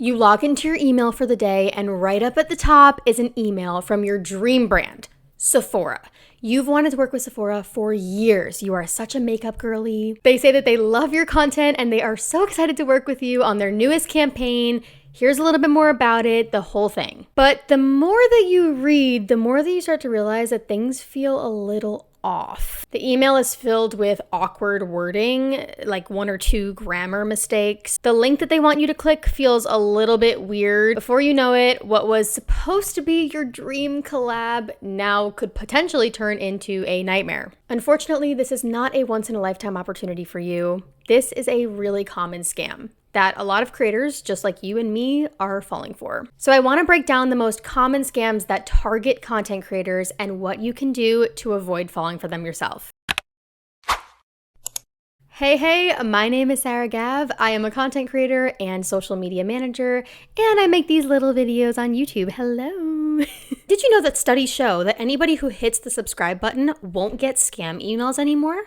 You log into your email for the day, and right up at the top is an email from your dream brand, Sephora. You've wanted to work with Sephora for years. You are such a makeup girly. They say that they love your content and they are so excited to work with you on their newest campaign. Here's a little bit more about it, the whole thing. But the more that you read, the more that you start to realize that things feel a little off. The email is filled with awkward wording, like 1 or 2 grammar mistakes. The link that they want you to click feels a little bit weird. Before you know it, what was supposed to be your dream collab now could potentially turn into a nightmare. Unfortunately, this is not a once-in-a-lifetime opportunity for you. This is a really common scam that a lot of creators, just like you and me, are falling for. So I want to break down the most common scams that target content creators and what you can do to avoid falling for them yourself. Hey, my name is Sarah Gav. I am a content creator and social media manager, and I make these little videos on YouTube. Hello. Did you know that studies show that anybody who hits the subscribe button won't get scam emails anymore?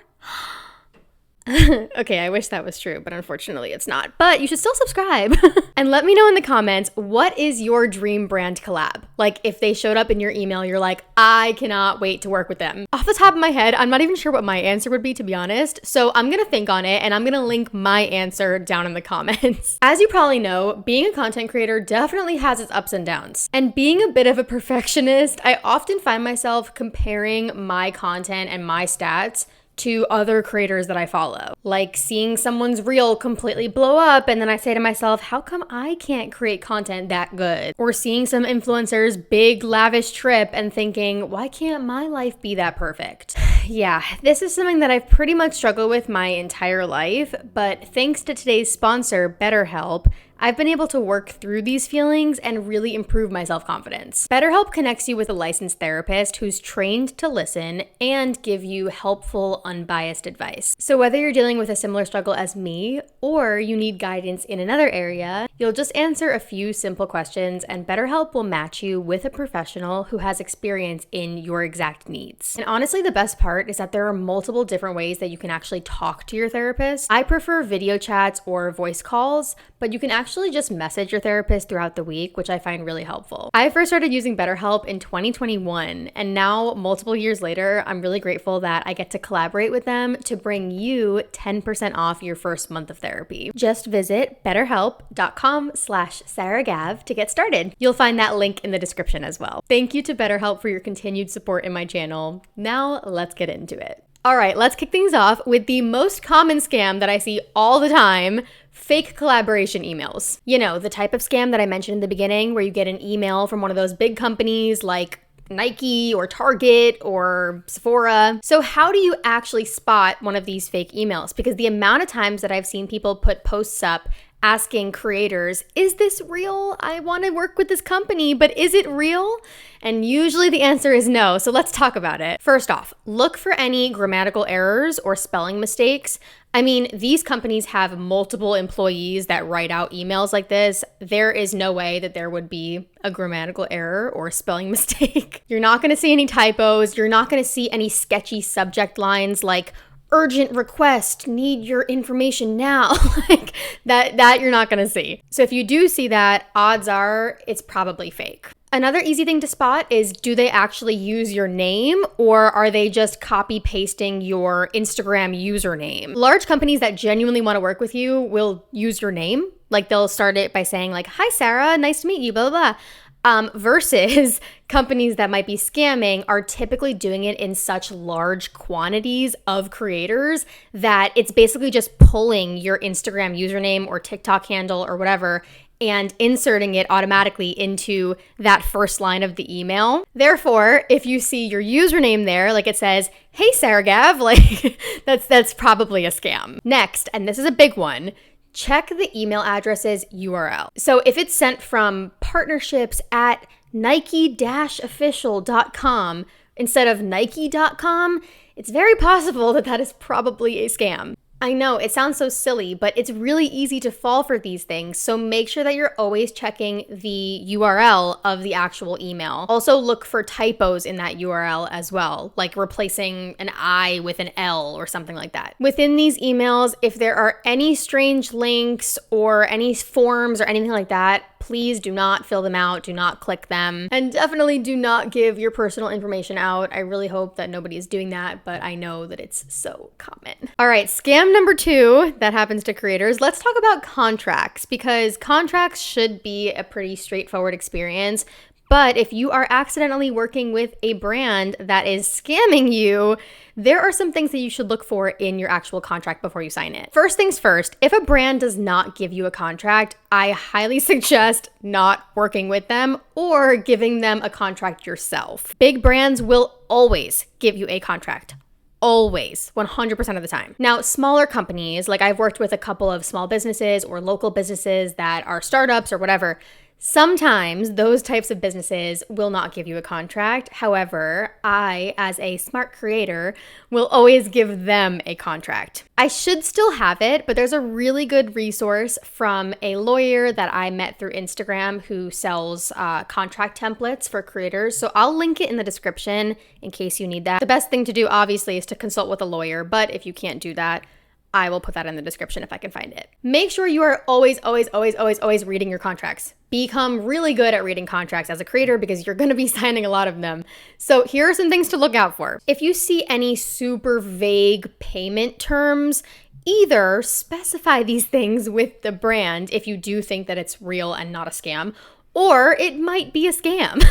Okay, I wish that was true, but unfortunately it's not. But you should still subscribe. And let me know in the comments, what is your dream brand collab? Like, if they showed up in your email, you're like, I cannot wait to work with them. Off the top of my head, I'm not even sure what my answer would be, to be honest. So I'm gonna think on it and I'm gonna link my answer down in the comments. As you probably know, being a content creator definitely has its ups and downs. And being a bit of a perfectionist, I often find myself comparing my content and my stats to other creators that I follow. Like seeing someone's reel completely blow up and then I say to myself, how come I can't create content that good? Or seeing some influencer's big lavish trip and thinking, why can't my life be that perfect? Yeah, this is something that I've pretty much struggled with my entire life, but thanks to today's sponsor, BetterHelp, I've been able to work through these feelings and really improve my self-confidence. BetterHelp connects you with a licensed therapist who's trained to listen and give you helpful, unbiased advice. So whether you're dealing with a similar struggle as me, or you need guidance in another area, you'll just answer a few simple questions and BetterHelp will match you with a professional who has experience in your exact needs. And honestly, the best part is that there are multiple different ways that you can actually talk to your therapist. I prefer video chats or voice calls, but you can actually just message your therapist throughout the week, which I find really helpful. I first started using BetterHelp in 2021, and now, multiple years later, I'm really grateful that I get to collaborate with them to bring you 10% off your first month of therapy. Just visit betterhelp.com/SarahGav to get started. You'll find that link in the description as well. Thank you to BetterHelp for your continued support in my channel. Now, let's get into it. All right, let's kick things off with the most common scam that I see all the time: fake collaboration emails. You know, the type of scam that I mentioned in the beginning where you get an email from one of those big companies like Nike or Target or Sephora. So how do you actually spot one of these fake emails? Because the amount of times that I've seen people put posts up asking creators, is this real? I want to work with this company, but is it real? And usually the answer is no, so let's talk about it. First off, look for any grammatical errors or spelling mistakes. I mean, these companies have multiple employees that write out emails like this. There is no way that there would be a grammatical error or a spelling mistake. You're not going to see any typos. You're not going to see any sketchy subject lines like urgent request, need your information now. Like that you're not gonna see. So if you do see that, odds are it's probably fake. Another easy thing to spot is, do they actually use your name or are they just copy pasting your Instagram username? Large companies that genuinely want to work with you will use your name. Like they'll start it by saying like, hi Sarah, nice to meet you, blah, blah, blah. Versus companies that might be scamming are typically doing it in such large quantities of creators that it's basically just pulling your Instagram username or TikTok handle or whatever and inserting it automatically into that first line of the email. Therefore, if you see your username there, like it says, hey Sarah Gav, like that's probably a scam. Next, and this is a big one, check the email address's URL. So if it's sent from partnerships@nike-official.com instead of nike.com, it's very possible that that is probably a scam. I know, it sounds so silly, but it's really easy to fall for these things. So make sure that you're always checking the URL of the actual email. Also look for typos in that URL as well, like replacing an I with an L or something like that. Within these emails, if there are any strange links or any forms or anything like that, please do not fill them out, do not click them, and definitely do not give your personal information out. I really hope that nobody is doing that, but I know that it's so common. All right, scam number 2 that happens to creators. Let's talk about contracts, because contracts should be a pretty straightforward experience. But if you are accidentally working with a brand that is scamming you, there are some things that you should look for in your actual contract before you sign it. First things first, if a brand does not give you a contract, I highly suggest not working with them or giving them a contract yourself. Big brands will always give you a contract. Always, 100% of the time. Now, smaller companies, like I've worked with a couple of small businesses or local businesses that are startups or whatever, sometimes those types of businesses will not give you a contract. However, I, as a smart creator, will always give them a contract. I should still have it, but there's a really good resource from a lawyer that I met through Instagram who sells contract templates for creators. So I'll link it in the description in case you need that. The best thing to do, obviously, is to consult with a lawyer, but if you can't do that, I will put that in the description if I can find it. Make sure you are always reading your contracts. Become really good at reading contracts as a creator because you're gonna be signing a lot of them. So here are some things to look out for. If you see any super vague payment terms, either specify these things with the brand if you do think that it's real and not a scam, or it might be a scam.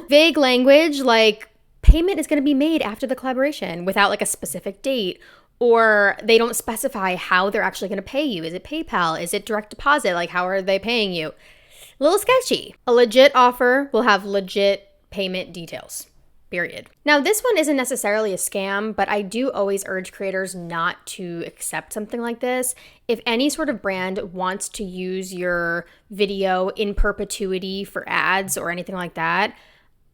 Vague language like payment is gonna be made after the collaboration without like a specific date, or they don't specify how they're actually going to pay you. Is it PayPal? Is it direct deposit? Like, how are they paying you? A little sketchy. A legit offer will have legit payment details, period. Now, this one isn't necessarily a scam, but I do always urge creators not to accept something like this. If any sort of brand wants to use your video in perpetuity for ads or anything like that,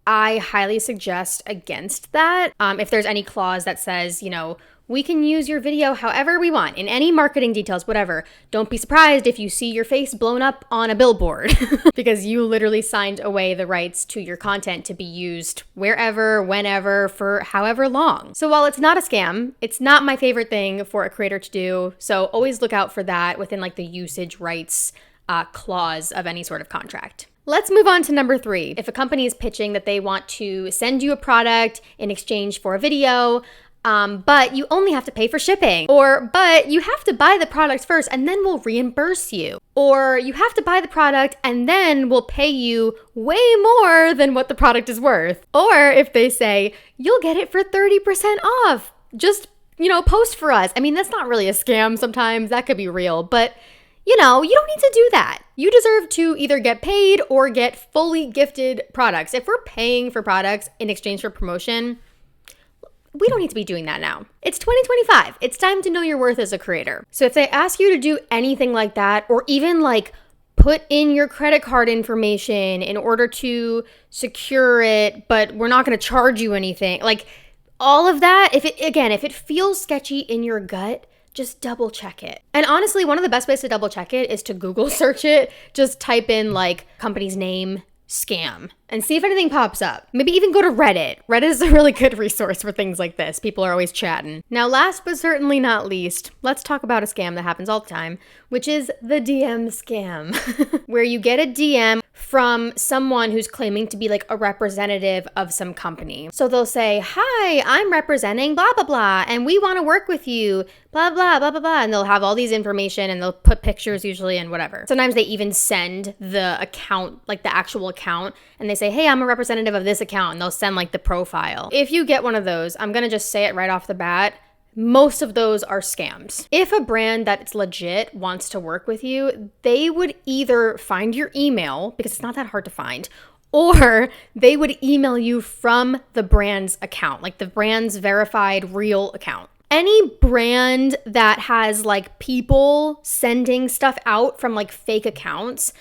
I highly suggest against that. If there's any clause that says, we can use your video however we want, in any marketing details, whatever. Don't be surprised if you see your face blown up on a billboard because you literally signed away the rights to your content to be used wherever, whenever, for however long. So while it's not a scam, it's not my favorite thing for a creator to do. So always look out for that within like the usage rights clause of any sort of contract. Let's move on to number 3. If a company is pitching that they want to send you a product in exchange for a video, but you only have to pay for shipping, but you have to buy the product first and then we'll reimburse you, or you have to buy the product and then we'll pay you way more than what the product is worth. Or if they say, you'll get it for 30% off, just, post for us. I mean, that's not really a scam sometimes, that could be real, but you don't need to do that. You deserve to either get paid or get fully gifted products. If we're paying for products in exchange for promotion, we don't need to be doing that now. It's 2025. It's time to know your worth as a creator. So if they ask you to do anything like that, or even like put in your credit card information in order to secure it, but we're not going to charge you anything, like all of that, if it feels sketchy in your gut, just double check it. And honestly, one of the best ways to double check it is to Google search it. Just type in like company's name, scam, and see if anything pops up. Maybe even go to Reddit. Reddit is a really good resource for things like this. People are always chatting. Now, last but certainly not least, let's talk about a scam that happens all the time, which is the DM scam, where you get a DM from someone who's claiming to be like a representative of some company. So they'll say, hi, I'm representing blah, blah, blah, and we want to work with you, blah, blah, blah, blah, blah. And they'll have all these information and they'll put pictures usually and whatever. Sometimes they even send the account, like the actual account, and they say, hey, I'm a representative of this account, and they'll send like the profile. If you get one of those, I'm going to just say it right off the bat, most of those are scams. If a brand that's legit wants to work with you, they would either find your email, because it's not that hard to find, or they would email you from the brand's account, like the brand's verified real account. Any brand that has like people sending stuff out from like fake accounts,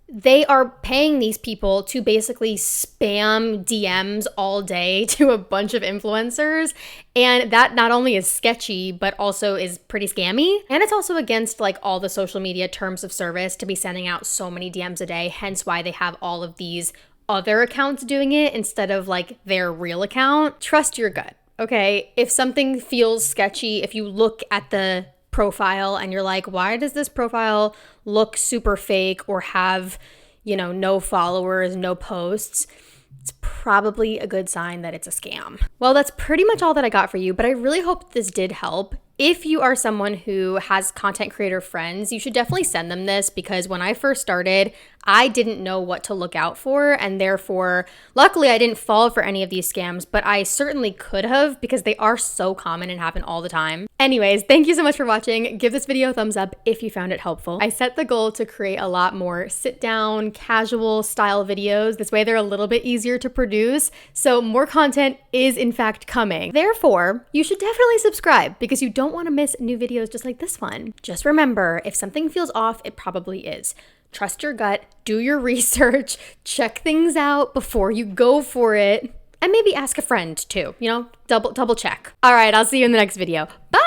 they are paying these people to basically spam DMs all day to a bunch of influencers. And that not only is sketchy, but also is pretty scammy. And it's also against like all the social media terms of service to be sending out so many DMs a day, hence why they have all of these other accounts doing it instead of like their real account. Trust your gut, okay? If something feels sketchy, if you look at the profile and you're like, why does this profile look super fake or have, no followers, no posts? It's probably a good sign that it's a scam. Well, that's pretty much all that I got for you, but I really hope this did help. If you are someone who has content creator friends, you should definitely send them this, because when I first started, I didn't know what to look out for, and therefore, luckily I didn't fall for any of these scams, but I certainly could have, because they are so common and happen all the time. Anyways, thank you so much for watching. Give this video a thumbs up if you found it helpful. I set the goal to create a lot more sit down, casual style videos. This way they're a little bit easier to produce, so more content is in fact coming. Therefore, you should definitely subscribe, because you don't want to miss new videos just like this one. Just remember, if something feels off, it probably is. Trust your gut, do your research, check things out before you go for it, and maybe ask a friend too, double check. All right, I'll see you in the next video. Bye!